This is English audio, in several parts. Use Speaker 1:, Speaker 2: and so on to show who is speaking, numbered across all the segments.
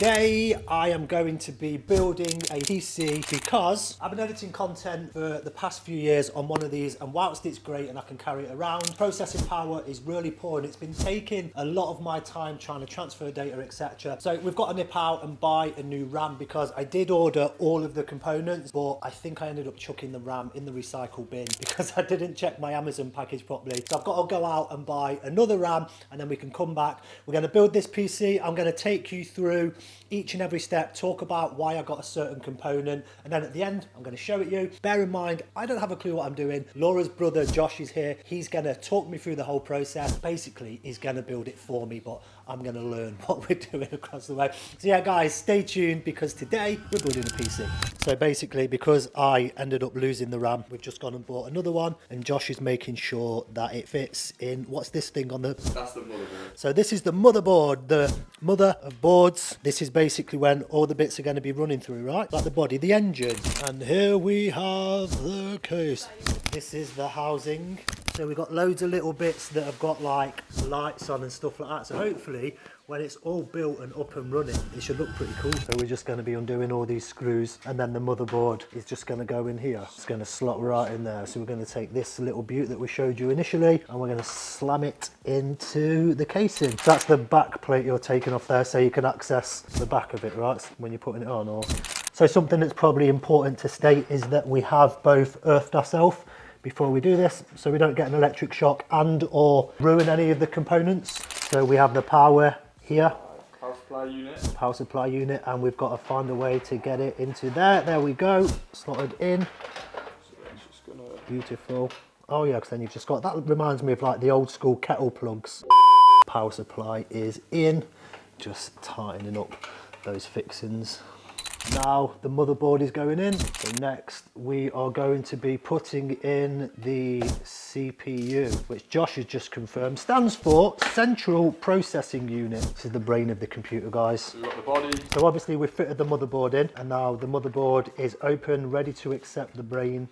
Speaker 1: Today I am going to be building a PC because I've been editing content for the past few years on one of these, and whilst it's great and I can carry it around, processing power is really poor and it's been taking a lot of my time trying to transfer data, etc. So we've got to nip out and buy a new RAM because I did order all of the components, but I think I ended up chucking the RAM in the recycle bin because I didn't check my Amazon package properly. So I've got to go out and buy another RAM and then we can come back. We're going to build this PC. I'm going to take you through each and every step, talk about why I got a certain component, and then at the end I'm going to show it you. Bear in mind, I don't have a clue what I'm doing. Laura's brother Josh is here. He's going to talk me through the whole process. Basically, he's going to build it for me, but I'm going to learn what we're doing across the way. So yeah, guys, stay tuned because today we're building a PC. So basically, because I ended up losing the RAM, we've just gone and bought another one, and Josh is making sure that it fits in. What's this thing on the...
Speaker 2: That's the motherboard.
Speaker 1: So this is the motherboard, the mother of boards. This is basically when all the bits are going to be running through, right? Like the body, the engine. And here we have the case. This is the housing. So we've got loads of little bits that have got like lights on and stuff like that. So hopefully when it's all built and up and running, it should look pretty cool. So we're just going to be undoing all these screws, and then the motherboard is just going to go in here. It's going to slot right in there. So we're going to take this little beaut that we showed you initially, and we're going to slam it into the casing. That's the back plate you're taking off there, so you can access the back of it, right, when you're putting it on. Or so something that's probably important to state is that we have both earthed ourselves before we do this, so we don't get an electric shock and or ruin any of the components. So we have the power here, power supply unit, and we've got to find a way to get it into there. There we go, slotted in. Beautiful. Oh yeah, because then you've just got, that reminds me of like the old school kettle plugs. Power supply is in, just tightening up those fixings. Now the motherboard is going in. So next we are going to be putting in the CPU, which Josh has just confirmed stands for Central Processing Unit. This is the brain of the computer, guys.
Speaker 2: We've got the body.
Speaker 1: So obviously we've fitted the motherboard in, and now the motherboard is open, ready to accept the brain.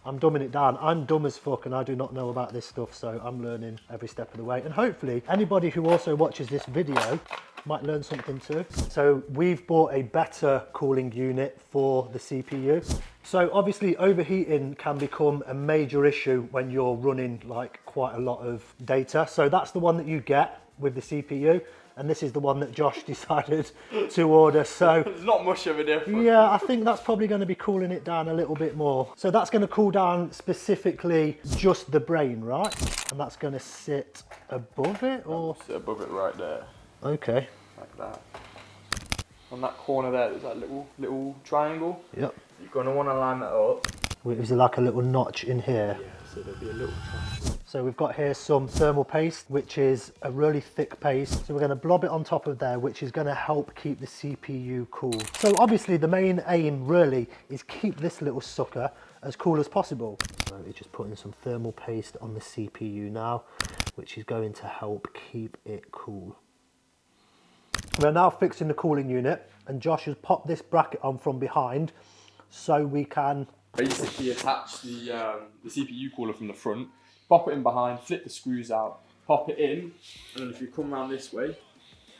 Speaker 1: I'm dumbing it down. I'm dumb as fuck and I do not know about this stuff, so I'm learning every step of the way. And hopefully anybody who also watches this video might learn something too. So we've bought a better cooling unit for the CPU. So obviously overheating can become a major issue when you're running like quite a lot of data. So that's the one that you get with the CPU. And this is the one that Josh decided to order. So
Speaker 2: it's not much of a difference.
Speaker 1: Yeah, I think that's probably going to be cooling it down a little bit more. So that's going to cool down specifically just the brain, right? And that's going to sit above it, or
Speaker 2: sit above it right there.
Speaker 1: Okay.
Speaker 2: Like that. On that corner there, there's that little triangle.
Speaker 1: Yep.
Speaker 2: You're going to want to line that up.
Speaker 1: Is there like a little notch in here?
Speaker 2: Yeah, so there'll be a little triangle.
Speaker 1: So we've got here some thermal paste, which is a really thick paste. So we're going to blob it on top of there, which is going to help keep the CPU cool. So obviously the main aim really is keep this little sucker as cool as possible. So we're just putting some thermal paste on the CPU now, which is going to help keep it cool. We're now fixing the cooling unit, and Josh has popped this bracket on from behind so we can
Speaker 2: basically attach the CPU cooler from the front, pop it in behind, flip the screws out, pop it in, and then if you come around this way,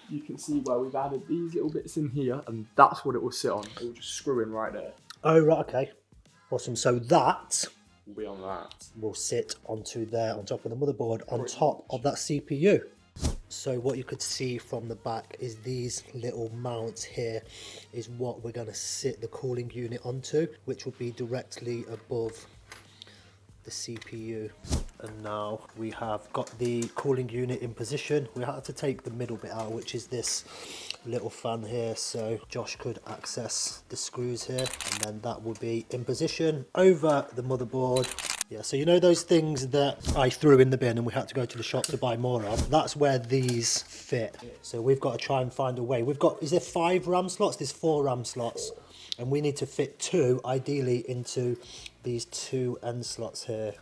Speaker 2: you can see where we've added these little bits in here, and that's what it will sit on. It will just screw in right there.
Speaker 1: Oh, right, okay. Awesome. So that
Speaker 2: will be on that.
Speaker 1: Will sit onto there, on top of the motherboard, on top of that CPU. So what you could see from the back is these little mounts here is what we're going to sit the cooling unit onto, which will be directly above the CPU. And now we have got the cooling unit in position. We had to take the middle bit out, which is this little fan here, so Josh could access the screws here, and then that will be in position over the motherboard. Yeah, so you know those things that I threw in the bin and we had to go to the shop to buy more of? That's where these fit. So we've got to try and find a way. We've got, is there 5 RAM slots? There's 4 RAM slots. And we need to fit 2, ideally, into these 2 end slots here.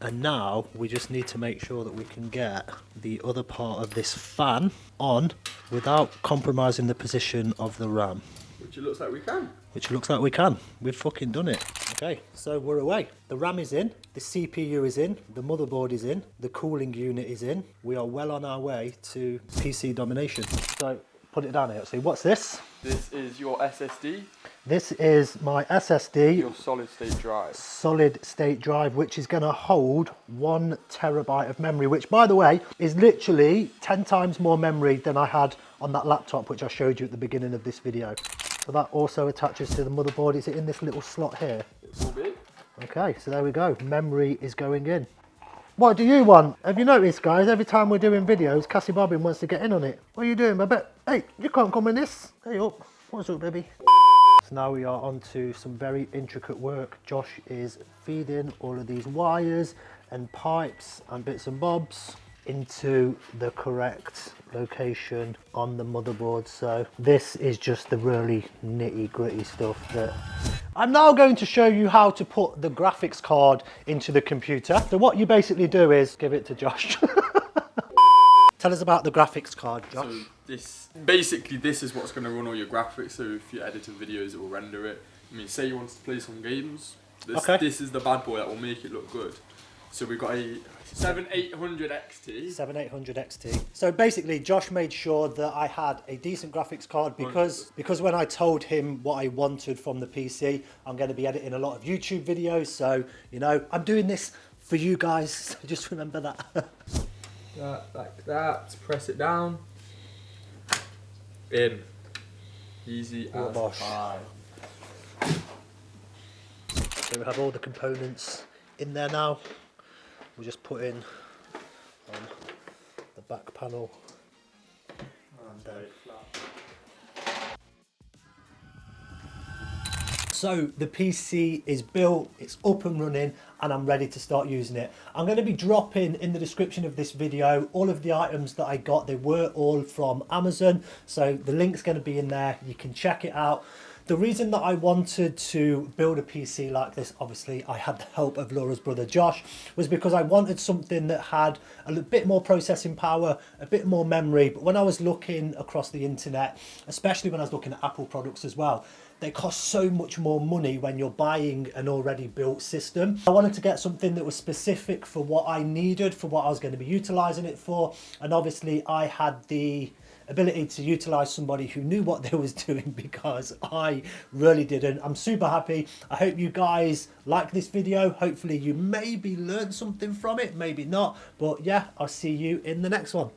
Speaker 1: And now we just need to make sure that we can get the other part of this fan on without compromising the position of the RAM.
Speaker 2: Which it looks like we can.
Speaker 1: Which looks like we can. We've fucking done it. Okay, so we're away. The RAM is in, the CPU is in, the motherboard is in, the cooling unit is in. We are well on our way to PC domination. So put it down here. See, what's this?
Speaker 2: This is your SSD.
Speaker 1: This is my SSD.
Speaker 2: Your solid state drive.
Speaker 1: Solid state drive, which is going to hold 1 terabyte of memory, which, by the way, is literally 10 times more memory than I had on that laptop, which I showed you at the beginning of this video. So that also attaches to the motherboard. Is it in this little slot here?
Speaker 2: It will be.
Speaker 1: Okay, so there we go. Memory is going in. What do you want? Have you noticed, guys, every time we're doing videos, Cassie Bobbin wants to get in on it. What are you doing, baby? Hey, you can't come in this. Hey up. What's up, baby? So now we are on to some very intricate work. Josh is feeding all of these wires and pipes and bits and bobs into the correct location on the motherboard. So this is just the really nitty gritty stuff that I'm now going to show you how to put the graphics card into the computer. So what you basically do is give it to Josh. Tell us about the graphics card, Josh.
Speaker 2: So this is what's going to run all your graphics. So if you're editing videos, it will render it. I mean, say you want to play some games. This is the bad boy that will make it look good. So we've got a 7800 XT. 7800
Speaker 1: XT. So basically, Josh made sure that I had a decent graphics card because when I told him what I wanted from the PC, I'm going to be editing a lot of YouTube videos. So, you know, I'm doing this for you guys. So just remember that.
Speaker 2: Like that. Press it down. In. Easy as pie.
Speaker 1: So we have all the components in there now. We'll just put in on the back panel. So the PC is built, it's up and running, and I'm ready to start using it. I'm going to be dropping in the description of this video all of the items that I got. They were all from Amazon, so the link's going to be in there. You can check it out. The reason that I wanted to build a PC like this, obviously I had the help of Laura's brother Josh, was because I wanted something that had a bit more processing power, a bit more memory. But when I was looking across the internet, especially when I was looking at Apple products as well, they cost so much more money when you're buying an already built system. I wanted to get something that was specific for what I needed, for what I was going to be utilizing it for. And obviously I had the ability to utilize somebody who knew what they was doing, because I really didn't. I'm super happy. I hope you guys like this video. Hopefully you maybe learned something from it, maybe not. But yeah, I'll see you in the next one.